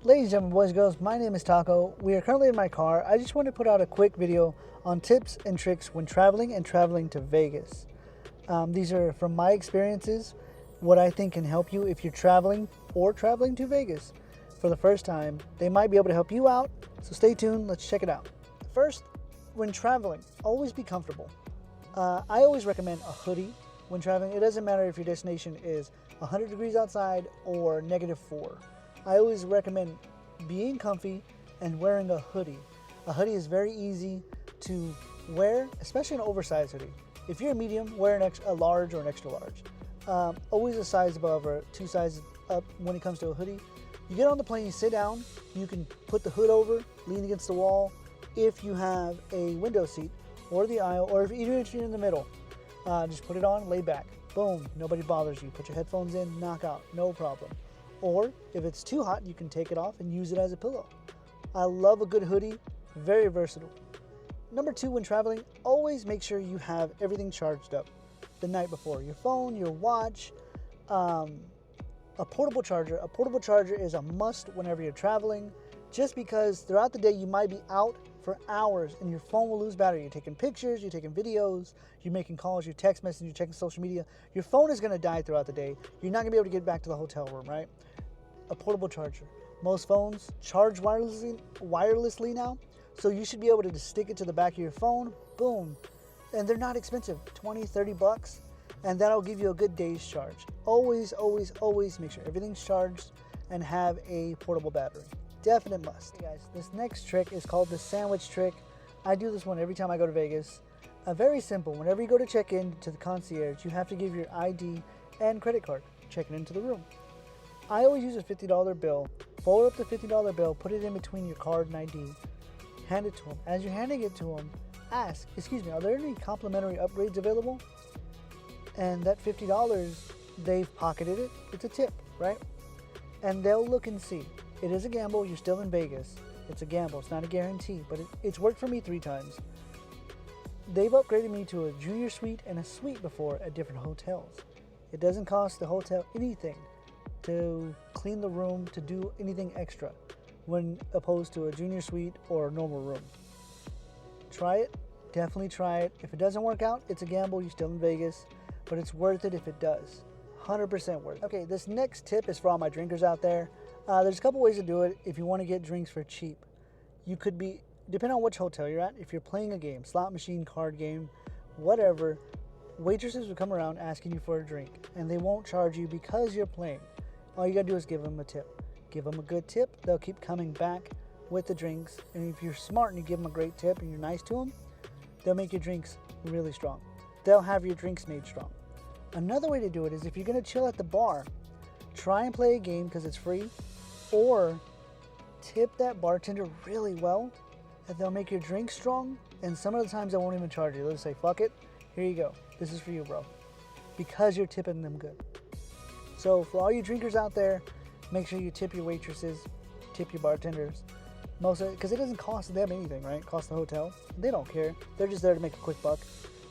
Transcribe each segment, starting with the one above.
Ladies and gentlemen, boys and girls, my name is Taco. We are currently in my car. I just want to put out a quick video on tips and tricks when traveling and traveling to Vegas. These are from my experiences, what I think can help you if you're traveling or traveling to Vegas for the first time. They might be able to help you out, so stay tuned. Let's check it out. First, when traveling, always be comfortable. I always recommend a hoodie when traveling. It doesn't matter if your destination is 100 degrees outside or -4. I always recommend being comfy and wearing a hoodie. A hoodie is very easy to wear, especially an oversized hoodie. If you're a medium, wear a large or an extra large. Always a size above or 2 sizes up when it comes to a hoodie. You get on the plane, you sit down, you can put the hood over, lean against the wall. If you have a window seat or the aisle, or even if you're in the middle, just put it on, lay back. Boom, nobody bothers you. Put your headphones in, knock out, no problem. Or if it's too hot, you can take it off and use it as a pillow. I love a good hoodie, very versatile. Number 2, when traveling, always make sure you have everything charged up the night before. Your phone, your watch, a portable charger. A portable charger is a must whenever you're traveling, just because throughout the day you might be out for hours and your phone will lose battery. You're taking pictures, you're taking videos, you're making calls, you're text messaging, you're checking social media. Your phone is gonna die throughout the day. You're not gonna be able to get back to the hotel room, right? A portable charger. Most phones charge wirelessly now, so you should be able to just stick it to the back of your phone, boom. And they're not expensive, 20, 30 bucks, and that'll give you a good day's charge. Always, always, always make sure everything's charged and have a portable battery. Definite must. Hey guys, this next trick is called the sandwich trick. I do this one every time I go to Vegas. Very simple. Whenever you go to check in to the concierge, you have to give your ID and credit card. Checking into the room. I always use a $50 bill. Fold up the $50 bill, put it in between your card and ID. Hand it to them. As you're handing it to them, ask, excuse me, are there any complimentary upgrades available? And that $50, they've pocketed it. It's a tip, right? And they'll look and see. It is a gamble. You're still in Vegas. It's a gamble. It's not a guarantee, but it's worked for me 3 times. They've upgraded me to a junior suite and a suite before at different hotels. It doesn't cost the hotel anything to clean the room, to do anything extra when opposed to a junior suite or a normal room. Try it. Definitely try it. If it doesn't work out, it's a gamble. You're still in Vegas, but it's worth it if it does. 100% worth it. Okay, this next tip is for all my drinkers out there. There's a couple ways to do it if you want to get drinks for cheap. You could be, depending on which hotel you're at, if you're playing a game, slot machine, card game, whatever, waitresses will come around asking you for a drink, and they won't charge you because you're playing. All you gotta do is give them a tip. Give them a good tip, they'll keep coming back with the drinks, and if you're smart and you give them a great tip and you're nice to them, they'll make your drinks really strong. They'll have your drinks made strong. Another way to do it is if you're gonna chill at the bar, try and play a game because it's free, or tip that bartender really well, and they'll make your drink strong, and some of the times they won't even charge you. They'll just say, fuck it, here you go, this is for you, bro, because you're tipping them good. So for all you drinkers out there, make sure you tip your waitresses, tip your bartenders, mostly because it doesn't cost them anything, right? It costs the hotel. They don't care. They're just there to make a quick buck.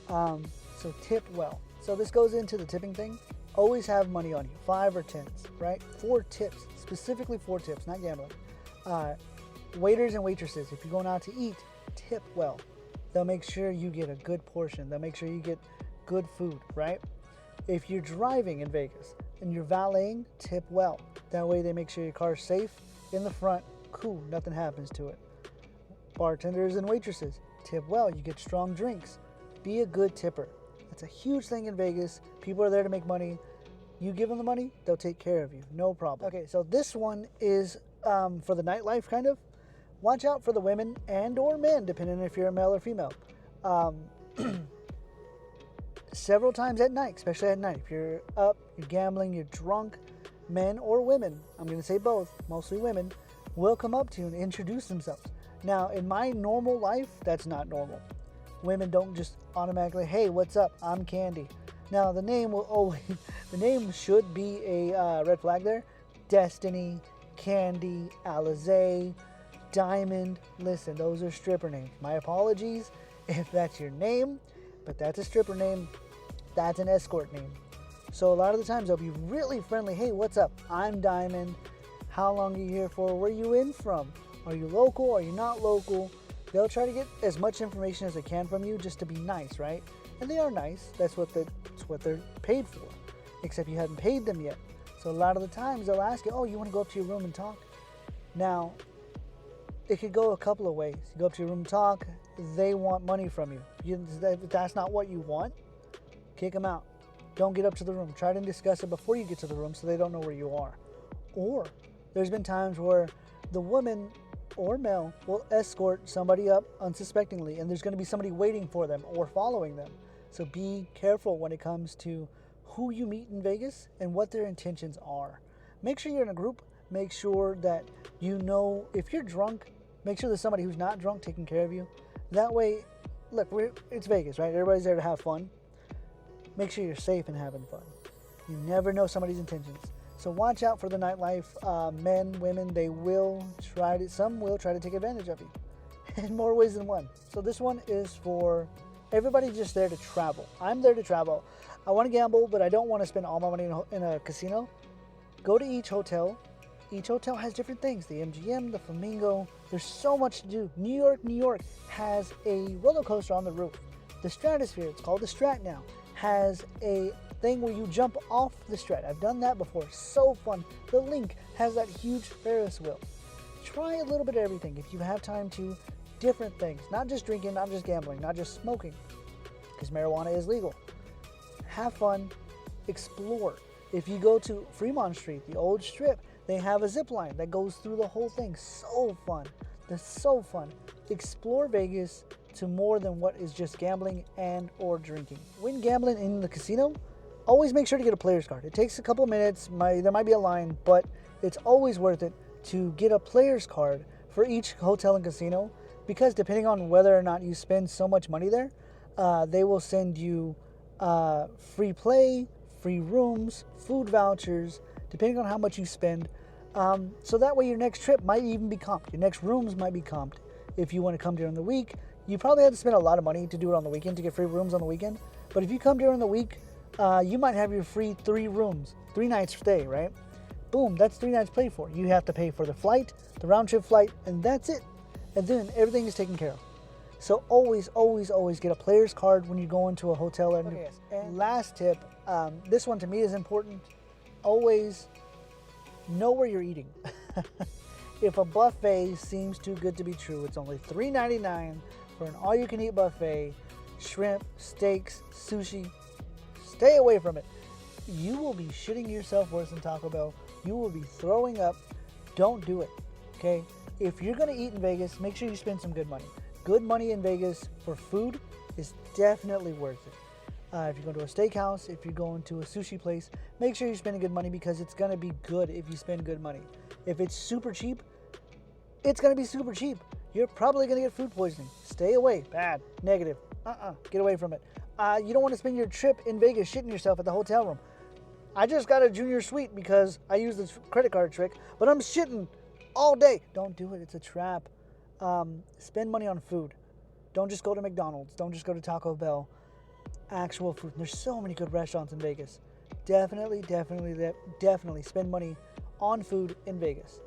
So tip well. So this goes into the tipping thing. Always have money on you, 5 or 10s, right? 4 tips, specifically 4 tips, not gambling. Waiters and waitresses, if you're going out to eat, tip well. They'll make sure you get a good portion. They'll make sure you get good food, right? If you're driving in Vegas and you're valeting, tip well. That way they make sure your car's safe in the front, cool, nothing happens to it. Bartenders and waitresses, tip well. You get strong drinks. Be a good tipper. It's a huge thing in Vegas. People are there to make money. You give them the money, they'll take care of you, no problem. Okay, so this one is for the nightlife kind of. Watch out for the women and or men, depending if you're a male or female. Several times at night, especially at night, if you're up, you're gambling, you're drunk, men or women, I'm going to say both, mostly women, will come up to you and introduce themselves. Now, in my normal life, that's not normal. Women don't just automatically, hey, what's up? I'm Candy. Now, the name will always, the name should be a red flag there. Destiny, Candy, Alizé, Diamond. Listen, those are stripper names. My apologies if that's your name, but that's a stripper name. That's an escort name. So a lot of the times they'll be really friendly. Hey, what's up? I'm Diamond. How long are you here for? Where are you in from? Are you local? Are you not local? They'll try to get as much information as they can from you just to be nice, right? And they are nice. That's what they're paid for. Except you haven't paid them yet. So a lot of the times they'll ask you, oh, you want to go up to your room and talk? Now, it could go a couple of ways. You go up to your room and talk, they want money from you. If that's not what you want, kick them out. Don't get up to the room. Try to discuss it before you get to the room so they don't know where you are. Or there's been times where the woman or male will escort somebody up unsuspectingly, and there's going to be somebody waiting for them or following them. So be careful when it comes to who you meet in Vegas and what their intentions are. Make sure you're in a group. Make sure that you know if you're drunk, make sure there's somebody who's not drunk taking care of you. That way, look, it's Vegas, right? Everybody's there to have fun. Make sure you're safe and having fun. You never know somebody's intentions. So watch out for the nightlife. Men, women, some will try to take advantage of you in more ways than one. So this one is for everybody just there to travel. I'm there to travel. I want to gamble, but I don't want to spend all my money in a casino. Go to each hotel. Each hotel has different things. The MGM, the Flamingo. There's so much to do. New York has a roller coaster on the roof. The Stratosphere, it's called the Strat now, has a thing where you jump off the Strat. I've done that before. So fun. The Link has that huge Ferris wheel. Try a little bit of everything if you have time to. Different things. Not just drinking, not just gambling, not just smoking, because marijuana is legal. Have fun. Explore. If you go to Fremont Street, the old strip, they have a zip line that goes through the whole thing. So fun. That's so fun. Explore Vegas to more than what is just gambling and or drinking. When gambling in the casino, always make sure to get a player's card. It takes a couple minutes. There might be a line, but it's always worth it to get a player's card for each hotel and casino, because depending on whether or not you spend so much money there, they will send you free play, free rooms, food vouchers, depending on how much you spend. So that way your next trip might even be comped. Your next rooms might be comped. If you want to come during the week, you probably have to spend a lot of money to do it on the weekend, to get free rooms on the weekend. But if you come during the week, you might have your free 3 rooms, 3 nights stay, right? Boom, that's 3 nights paid for. You have to pay for the flight, the round trip flight, and that's it. And then everything is taken care of. So always, always, always get a player's card when you go into a hotel. And last tip, this one to me is important. Always know where you're eating. If a buffet seems too good to be true, it's only $3.99 for an all-you-can-eat buffet. Shrimp, steaks, sushi. Stay away from it. You will be shitting yourself worse than Taco Bell. You will be throwing up. Don't do it, okay? If you're going to eat in Vegas, make sure you spend some good money. Good money in Vegas for food is definitely worth it. If you're going to a steakhouse, if you're going to a sushi place, make sure you're spending good money, because it's going to be good if you spend good money. If it's super cheap, it's going to be super cheap. You're probably going to get food poisoning. Stay away. Bad. Negative. Get away from it. You don't want to spend your trip in Vegas shitting yourself at the hotel room. I just got a junior suite because I used this credit card trick, but I'm shitting all day. Don't do it. It's a trap. Spend money on food. Don't just go to McDonald's. Don't just go to Taco Bell. Actual food. There's so many good restaurants in Vegas. Definitely spend money on food in Vegas.